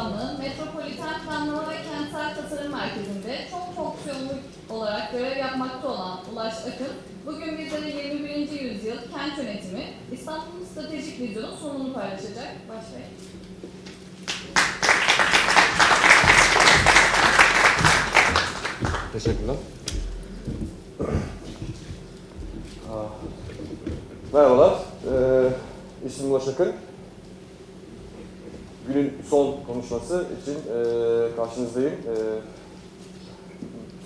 Başkanlığı, Metropoliten Planlama ve Kentsel Tasarım Merkezi'nde çok fonksiyonlu olarak görev yapmakta olan Ulaş Akın, bugün bizlere 21. yüzyıl kent yönetimi, İstanbul'un stratejik vizyonu sunumunu paylaşacak. Başlayın. Teşekkürler. Merhabalar, ismim Ulaş Akın. Günün son konuşması için karşınızdayım.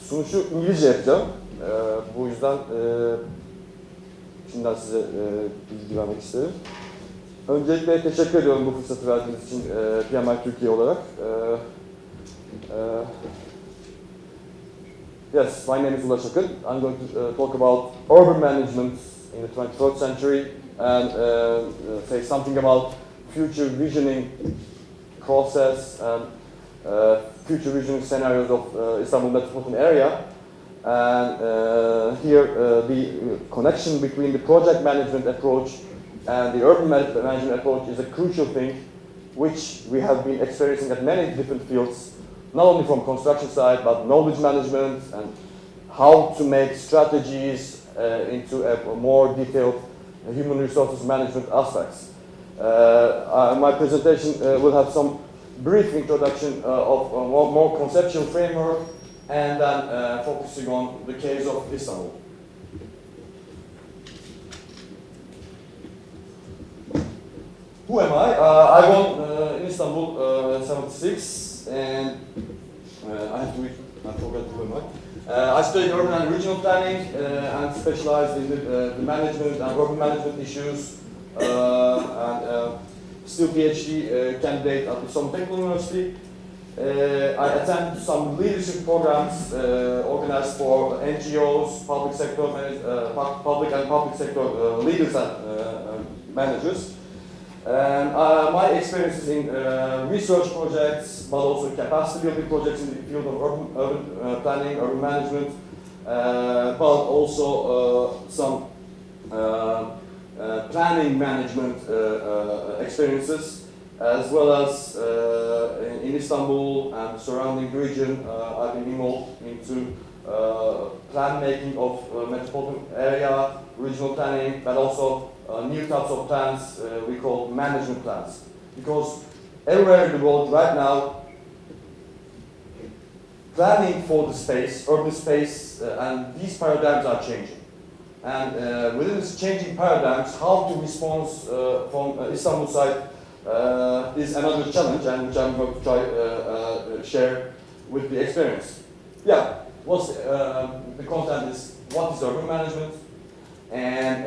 Sunuşu İngilizce yapacağım. Bu yüzden şimdiden size bilgi vermek isterim. Öncelikle teşekkür ediyorum bu fırsatı verdiğiniz için PMI Türkiye olarak. Yes, my name is Ulaş Akın. I'm going to talk about urban management in the 21st century and say something about future visioning process and future visioning scenarios of Istanbul metropolitan area. And here the connection between the project management approach and the urban management approach is a crucial thing which we have been experiencing at many different fields, not only from construction side, but knowledge management and how to make strategies into a more detailed human resources management aspects. My presentation will have some brief introduction of a more conceptual framework and then focusing on the case of Istanbul. Who am I? I born in Istanbul 76 and I have to read, I forgot who am I. I studied urban and regional planning and specialized in the management and urban management issues and still PhD candidate at the Istanbul Technical University. I attended some leadership programs organized for NGOs, public sector, public and public sector leaders and managers. And my experiences in research projects, but also capacity building projects in the field of urban planning, urban management, but also some planning management experiences, as well as in Istanbul and the surrounding region. I've been involved into plan making of metropolitan area, regional planning, but also new types of plans we call management plans. Because everywhere in the world right now, planning for the space, urban space, and these paradigms are changing. And within this changing paradigms, how to respond from Istanbul side is another challenge, and which I'm going to try share with the experience. Yeah, what's the content is what is urban management, and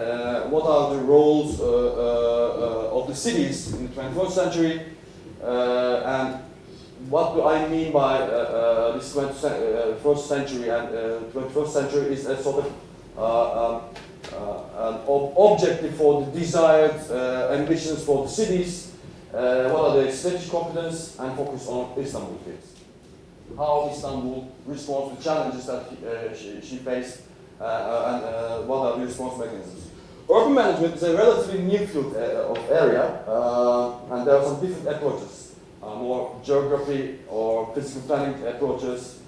what are the roles of the cities in the 21st century, and what do I mean by this 21st century? And 21st century is a sort of an objective for the desired ambitions for the cities. What are the strategic competence, and focus on Istanbul case. How Istanbul responds to challenges that she faced, and what are the response mechanisms. Urban management is a relatively new field of area, and there are some different approaches. More geography or physical planning approaches.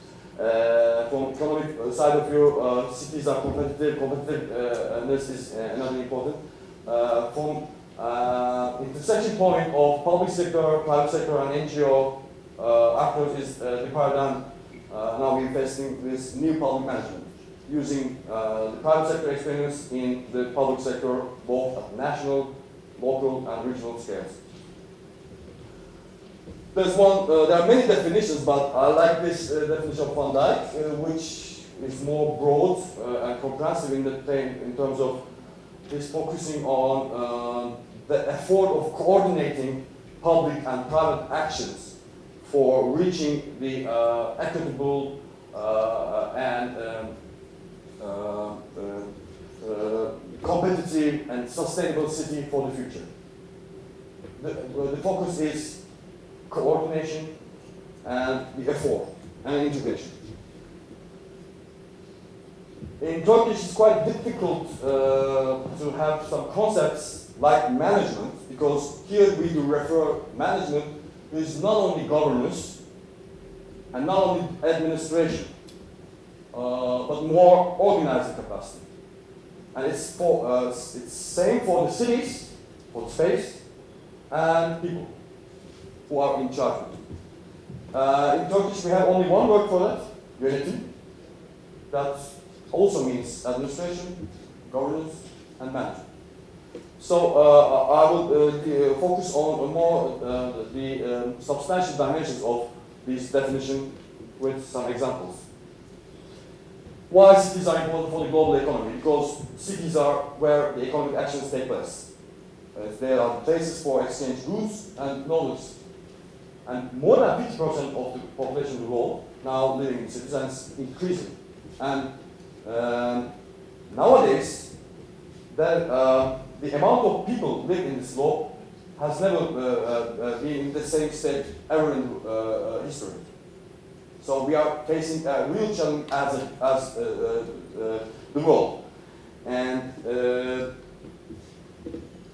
From economic side of view, cities are competitive. Competitiveness is another important. From intersection point of public sector, private sector, and NGO actors is the paradigm now we're investing with new public management, using the private sector experience in the public sector, both at national, local, and regional scales. There are many definitions, but I like this definition of Van Dijk, which is more broad and comprehensive in terms of is focusing on the effort of coordinating public and private actions for reaching the equitable and competitive and sustainable city for the future. The focus is coordination and the effort and integration. In Turkish, it's quite difficult to have some concepts like management, because here we do refer management is not only governance and not only administration, but more organizing capacity. And it's same for the cities, for the space, and people who are in charge of it. In Turkish, we have only one word for that, yönetimi. That also means administration, governance, and management. So I will focus on more the substantial dimensions of this definition with some examples. Why cities are important for the global economy? Because cities are where the economic actions take place. They are places for exchange goods and knowledge. And more than 50% of the population of the world now living in cities, and it's increasing. And nowadays, the amount of people living in this globe has never been in the same state ever in history. So we are facing a real challenge as the world. And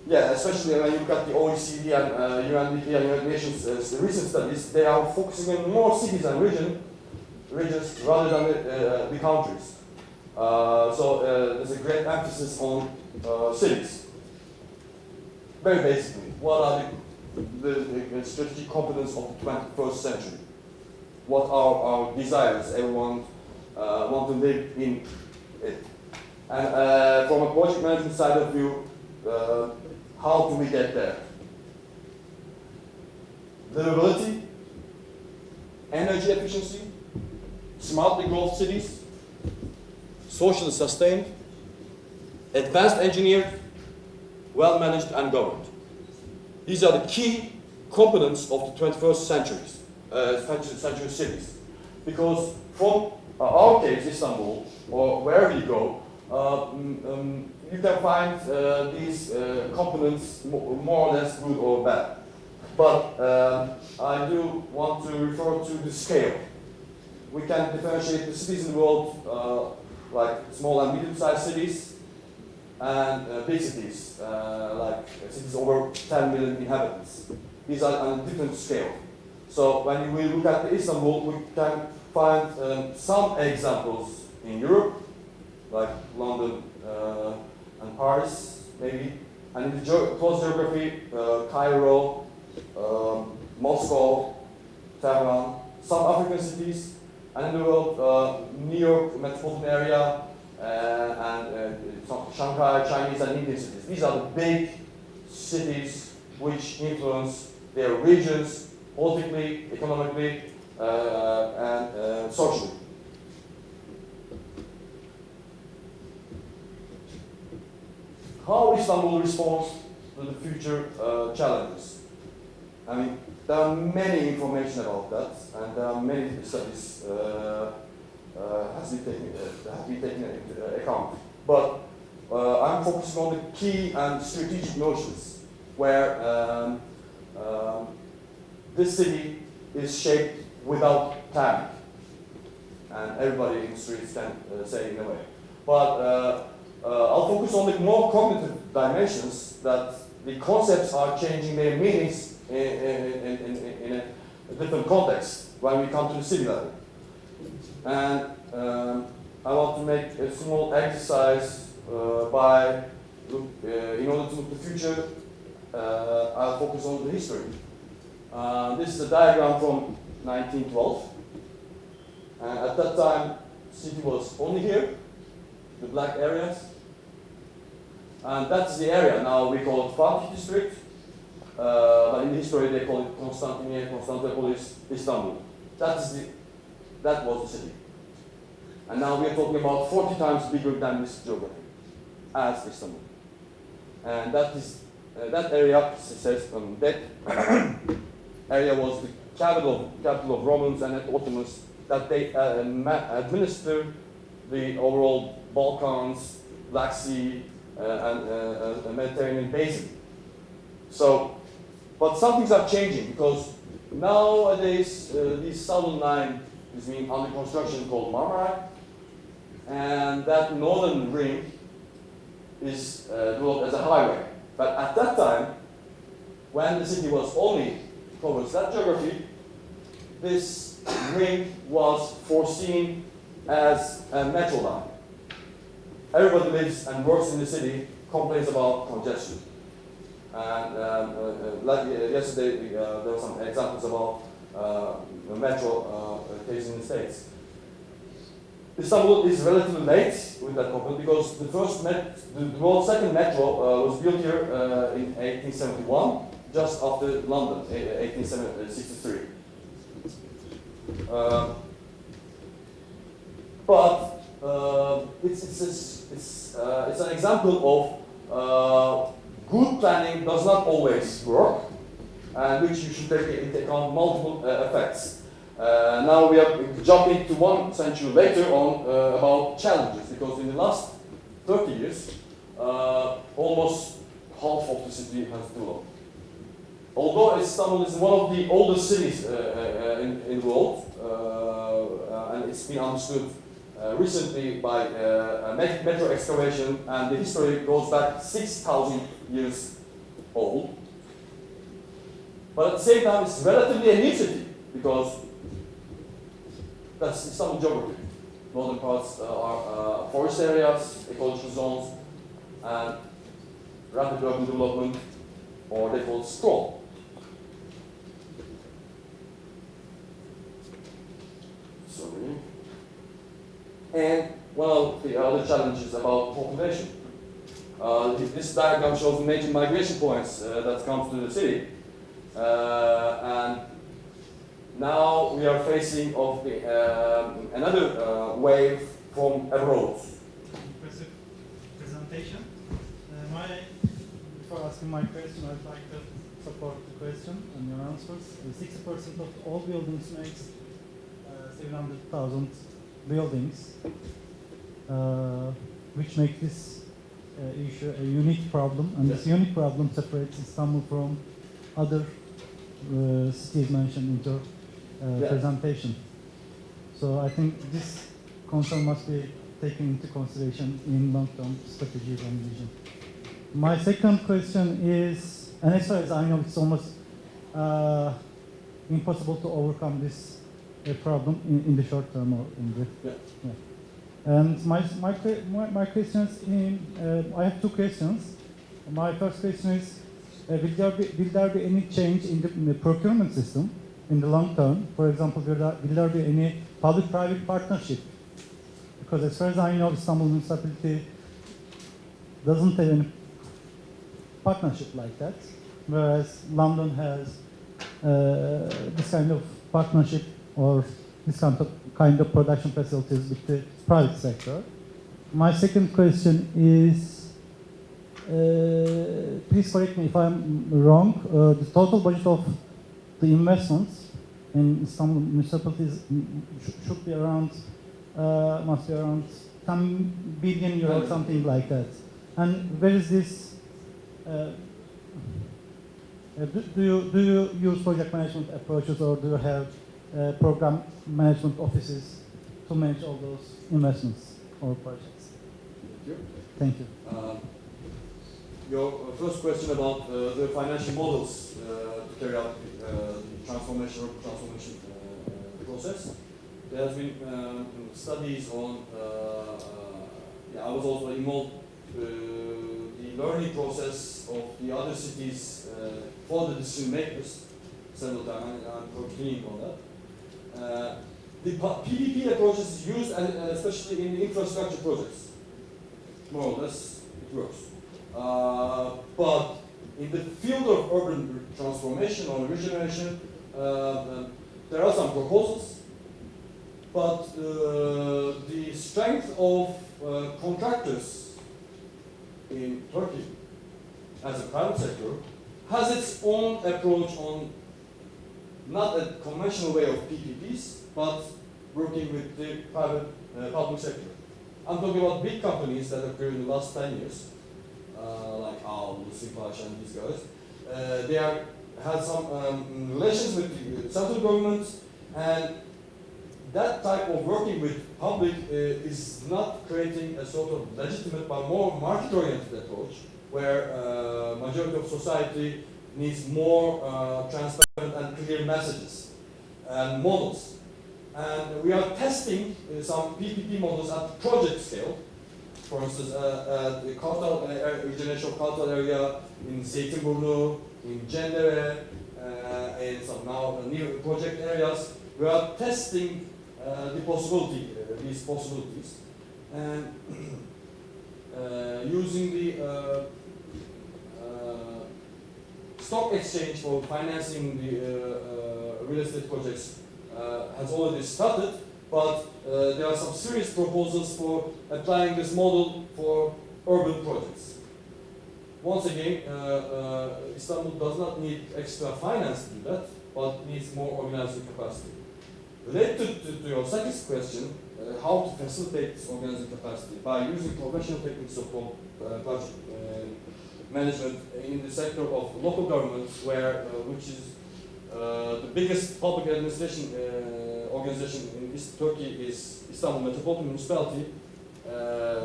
yeah, especially when you look at the OECD and UNDP and United Nations recent studies, they are focusing on more cities and regions rather than the countries. So there's a great emphasis on cities. Very basically, what are the strategic competence of the 21st century? What are our desires? Everyone want to live in it. And from a project management side of view, how do we get there? Livability, energy efficiency, smartly growth cities, socially sustained, advanced engineered, well managed and governed. These are the key components of the 21st century cities. Because from our case, Istanbul, or wherever you go, you can find these components more or less good or bad. But I do want to refer to the scale. We can differentiate the cities in the world like small and medium-sized cities and big cities, like cities over 10 million inhabitants. These are on a different scale. So when we look at Istanbul, we can find some examples in Europe, like London and Paris, maybe. And in the close geography, Cairo, Moscow, Tehran, some African cities, and in the world, New York metropolitan area, and Shanghai, Chinese and Indian cities. These are the big cities which influence their regions politically, economically, and socially. How Istanbul responds to the future challenges? I mean, there are many information about that, and there are many studies have been taken into account. But I'm focusing on the key and strategic notions where this city is shaped without planning, and everybody in the streets can say in a way. But I'll focus on the more cognitive dimensions, that the concepts are changing their meanings in a different context when we come to the city level. And I want to make a small exercise in order to look at the future, I'll focus on the history. This is a diagram from 1912. And at that time, the city was only here, the black areas. And that's the area. Now we call it Fatih district. But in the history they call it Constantinopolis, Istanbul. That was the city. And now we are talking about 40 times bigger than this geography as Istanbul. And that area, it says that area was the capital of Romans and Ottomans, that they administered the overall Balkans, Black Sea, and Mediterranean basin. So, but some things are changing, because nowadays this southern line is being under construction called Marmara, and that northern ring is developed as a highway. But at that time, when the city was only covers that geography, this ring was foreseen as a metro line. Everybody lives and works in the city, complains about congestion. And like yesterday, there were some examples about the metro case in the States. Istanbul is relatively late with that problem because the world's second metro was built here in 1871, just after London, 1863. But it's an example of good planning does not always work, and which you should take into account multiple effects. Now we are jumping to 1 century later on about challenges, because in the last 30 years, almost half of the city has developed. Although Istanbul is one of the oldest cities in the world, and it's been understood recently by metro excavation, and the history goes back 6,000 years old. But at the same time, it's relatively a new city, because that's Istanbul geography. Northern parts are forest areas, ecological zones, and rapid urban development, or they call it sprawl. Sorry. And one of the other challenges about population. This diagram shows the major migration points that come to the city. And now we are facing of the, another wave from abroad. Impressive presentation. Before asking my question, I'd like to support the question and your answers. 60% of all buildings makes 700,000 buildings, which makes this issue a unique problem. And Yes. this unique problem separates Istanbul from other cities mentioned in your presentation. So I think this concern must be taken into consideration in long-term strategies and vision. My second question is, and as far as I know, it's almost impossible to overcome this problem in the short term or in the. Yeah. And my questions I have two questions. My first question is, will there be any change in the procurement system in the long term? For example, will there be any public-private partnership? Because as far as I know, Istanbul municipality doesn't have any partnership like that, whereas London has this kind of partnership or this kind of production facilities with the private sector. My second question is, please correct me if I'm wrong, the total budget of the investments in Istanbul municipalities should be around, must be around 10 billion euro, something like that. And where is this, do you use project management approaches, or do you have program management offices to manage all those investments or projects? Thank you. Thank you. Your first question about the financial models to carry out the transformation process. There has been studies on, I was also involved the learning process of the other cities for the decision makers several times, and I'm continuing on that. The PPP approach is used, especially in infrastructure projects. More or less, it works. But in the field of urban transformation or regeneration, there are some proposals, but the strength of contractors in Turkey as a private sector has its own approach on not a conventional way of PPPs, but working with the private public sector. I'm talking about big companies that have grown in the last 10 years, like Owl, Simplash, and these guys. They had some relations with the central government, and that type of working with public is not creating a sort of legitimate but more market-oriented approach, where majority of society needs more transparent and clear messages and models. And we are testing some PPP models at project scale. For instance, the Kartal, residential Kartal area in Zeytinburnu, in Cendere, and some now new project areas. We are testing these possibilities, and using the stock exchange for financing the real estate projects has already started, but there are some serious proposals for applying this model for urban projects. Once again, Istanbul does not need extra finance to do that, but needs more organizing capacity. Related to your second question, how to facilitate this organizing capacity by using professional techniques of project management in the sector of local governments, which is the biggest public administration organization in Turkey is Istanbul Metropolitan Municipality,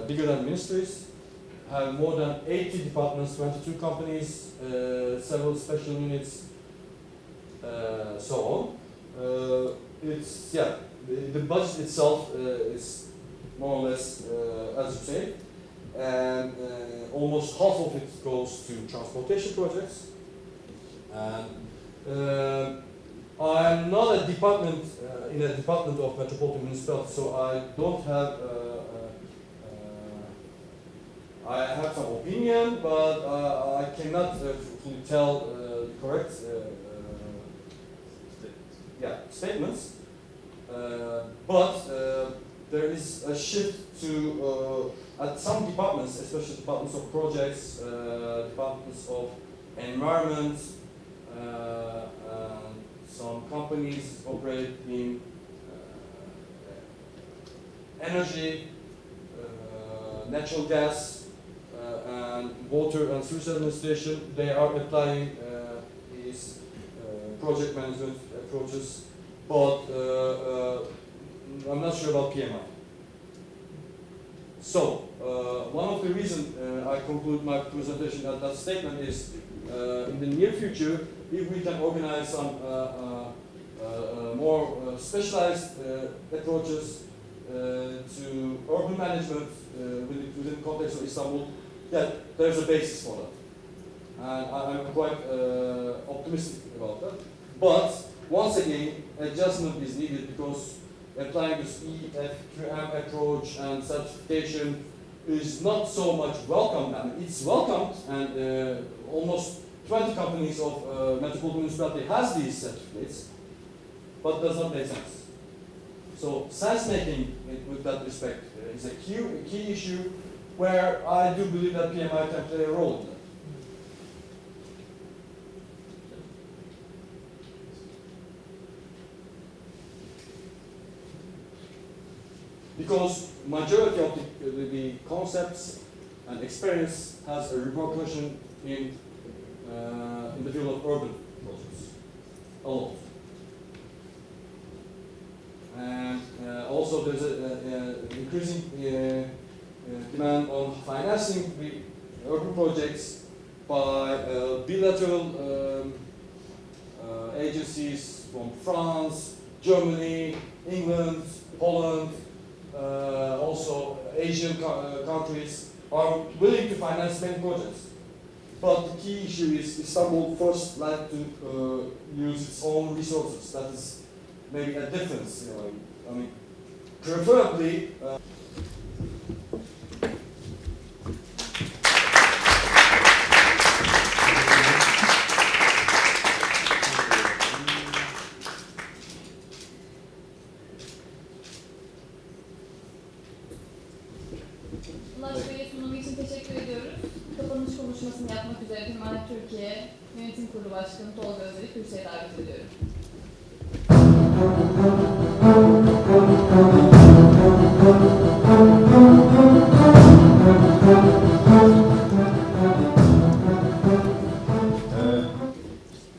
bigger than ministries, have more than 80 departments, 22 companies, several special units, so on. The budget itself is more or less, as you say, and almost half of it goes to transportation projects. And I'm not a department in a department of Metropolitan Municipality, so I don't have. I have some opinion, but I cannot fully tell the correct statements. But there is a shift to at some departments, especially departments of projects, departments of environment. Some companies operate in energy, natural gas, and water and sewage administration. They are applying these project management approaches, but I'm not sure about PMI. So, one of the reasons I conclude my presentation at that statement is in the near future, if we can organize some more specialized approaches to urban management within the context of Istanbul, there's a basis for that. And I'm quite optimistic about that. But once again, adjustment is needed because applying this EFQM approach and certification is not so much welcomed. I mean, it's welcomed, and almost 20 companies of Metropolitan Municipality has these certificates, but does not make sense. So sense making with that respect is a key issue where I do believe that PMI can play a role in that. Because majority of the concepts and experience has a repercussion in the field of urban projects a lot. And also there's an increasing demand on financing the urban projects by bilateral agencies from France, Germany, England, Poland, also Asian countries are willing to finance many projects. But the key issue is Istanbul first like to use its own resources. That is maybe a difference. You know, I mean, preferably. Ulaş Bey'e sunumu için teşekkür ediyoruz. Kapanış konuşmasını yapmak üzere Firmanet Türkiye Yönetim Kurulu Başkanı Tolga Özer'i kürsüye davet ediyorum.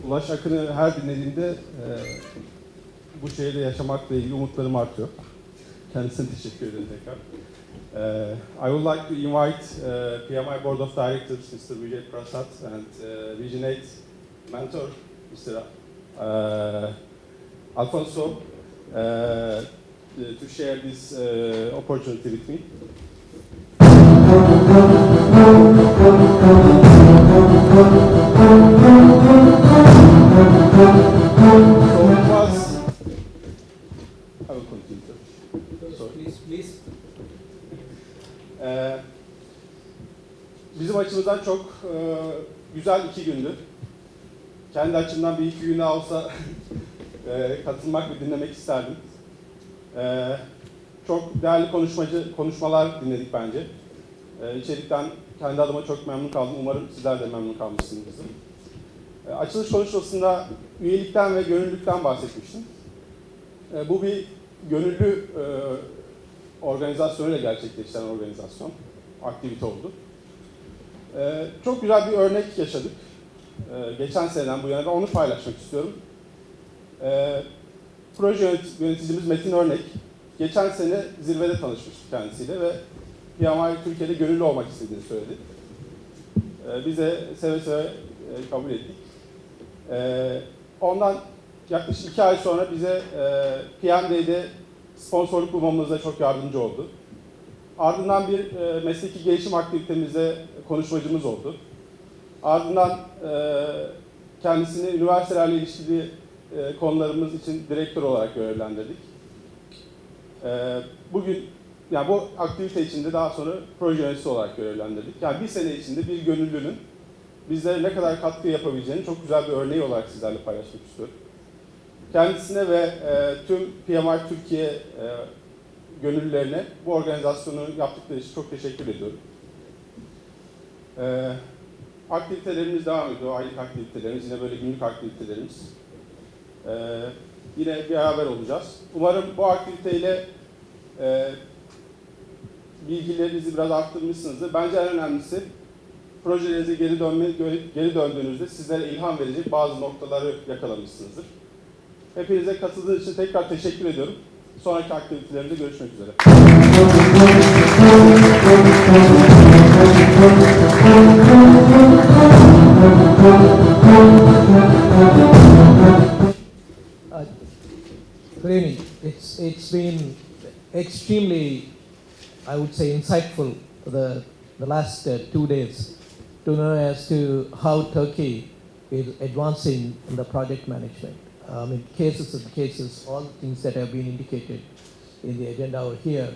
Ulaş Akın'ı her dinlediğimde bu şehirde yaşamakla ilgili umutlarım artıyor. Kendisine teşekkür ederim tekrar. I would like to invite PMI Board of Directors, Mr. Vijay Prasad and Regionate mentor, Mr. Alfonso, to share this opportunity with me. So it was. I will continue. Sorry. Please. Bizim açımızdan çok güzel 2 gündü. Kendi açımdan bir 2 gün daha olsa katılmak ve dinlemek isterdim. Çok değerli konuşmalar dinledik bence. İçerikten kendi adıma çok memnun kaldım. Umarım sizler de memnun kalmışsınızdır. Açılış konuşmasında üyelikten ve gönüllülükten bahsetmiştim. Bu bir gönüllü organizasyonuyla gerçekleşen organizasyon, aktivite oldu. Çok güzel bir örnek yaşadık. Geçen seneden bu yana da onu paylaşmak istiyorum. Proje yöneticimiz Metin Örnek, geçen sene zirvede tanışmıştık kendisiyle ve PMI Türkiye'de gönüllü olmak istediğini söyledi. Biz de seve seve kabul ettik. Ondan yaklaşık 2 ay sonra bize PMD'de sponsorluk bulmamızda çok yardımcı oldu. Ardından bir mesleki gelişim aktivitemizde konuşmacımız oldu. Ardından kendisini üniversitelerle ilişkili konularımız için direktör olarak görevlendirdik. Bugün, yani bu aktivite içinde daha sonra proje yöneticisi olarak görevlendirdik. Yani bir sene içinde bir gönüllünün bizlere ne kadar katkı yapabileceğini çok güzel bir örneği olarak sizlerle paylaşmak istiyorum. Kendisine ve tüm PMI Türkiye gönüllülerine bu organizasyonu yaptıkları için çok teşekkür ediyorum. Aktivitelerimiz devam ediyor, aylık aktivitelerimiz, yine böyle günlük aktivitelerimiz. Yine beraber olacağız. Umarım bu aktiviteyle bilgilerinizi biraz arttırmışsınızdır. Bence en önemlisi projelerinize geri döndüğünüzde sizlere ilham verecek bazı noktaları yakalamışsınızdır. Hepinize katıldığınız için tekrar teşekkür ediyorum. Sonraki aktivitelerimizde görüşmek üzere. Good evening. It's been extremely, I would say, insightful the last 2 days to know as to how Turkey is advancing in the project management. In cases, all the things that have been indicated in the agenda over here,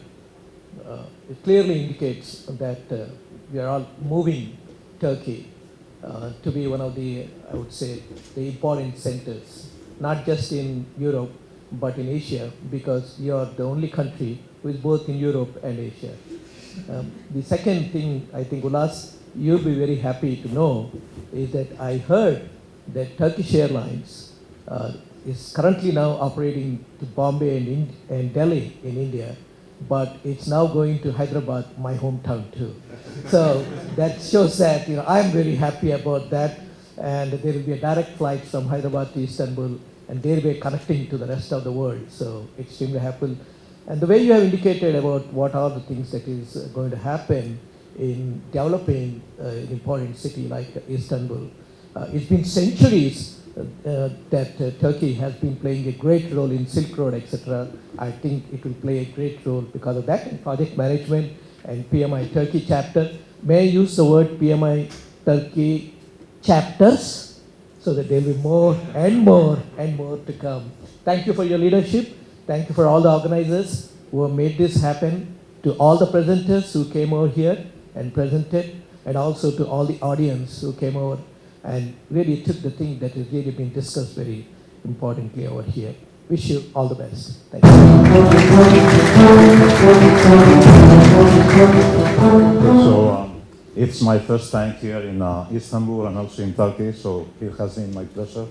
it clearly indicates that we are all moving Turkey to be one of the, I would say, the important centers, not just in Europe, but in Asia, because we are the only country who is both in Europe and Asia. The second thing, I think, Ulas, you'll be very happy to know, is that I heard that Turkish Airlines is currently now operating to Bombay and Delhi in India, but it's now going to Hyderabad, my hometown too. So that shows that, I'm very happy about that, and there will be a direct flight from Hyderabad to Istanbul, and they'll be connecting to the rest of the world. So extremely happy. And the way you have indicated about what are the things that is going to happen in developing an important city like Istanbul, it's been centuries that Turkey has been playing a great role in Silk Road, etc. I think it will play a great role because of that in project management and PMI Turkey chapter. May I use the word PMI Turkey chapters so that there will be more and more and more to come. Thank you for your leadership. Thank you for all the organizers who have made this happen, to all the presenters who came over here and presented, and also to all the audience who came over and really took the thing that has really been discussed very importantly over here. Wish you all the best. Thank you. So it's my first time here in Istanbul and also in Turkey, so it has been my pleasure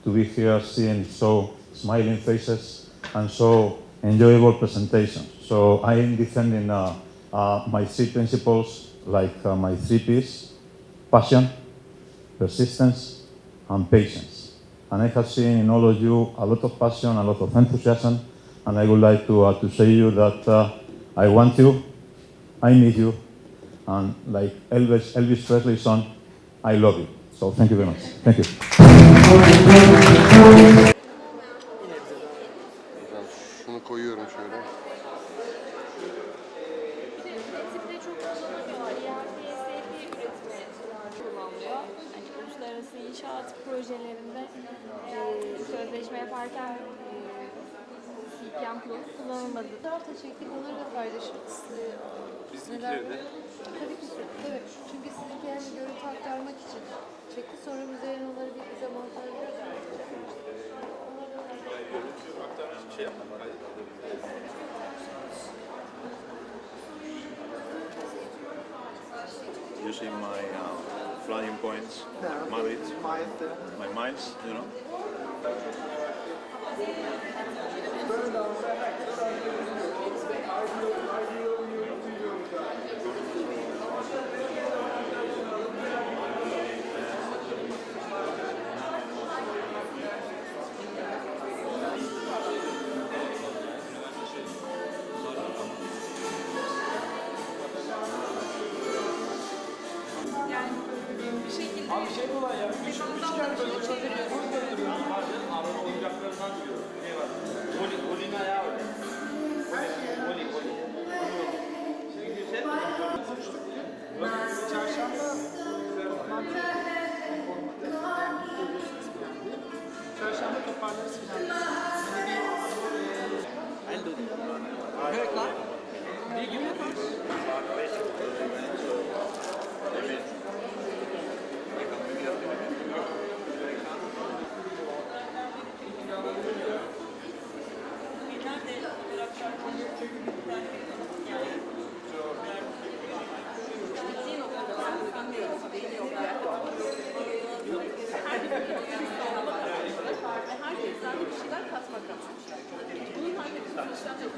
to be here seeing so smiling faces and so enjoyable presentations. So I am defending my 3 principles, like my 3 P's: passion, persistence, and patience. And I have seen in all of you a lot of passion, a lot of enthusiasm, and I would like to say you that I want you, I need you, and like Elvis Presley's song, I love you. So thank you very much. Thank you. Ben şunu koyuyorum şöyle. Üretimde çok kullanılıyor. ERP, üretimi kullanılıyor. Yani uluslararası inşaat projelerinde sözleşme yaparken CPM kılavuzu kullanılmadı. Fotoğraf da çektik, onları da paylaşırız. Bizimkileri Tabii ki, tabii. Çünkü sizinkilerini görüntü aktarmak için çekti. Sonra üzerine onları bir bize montajlıyoruz. Using my flying points, my miles, you know. Yani bir şekilde teknolojiden başına çeviriyoruz. Çarşamba toparlarız filan. Evet lan. Ne gibi yaparız? Herkesten bir şeyler katmak lazım. Bunun halde bir işlem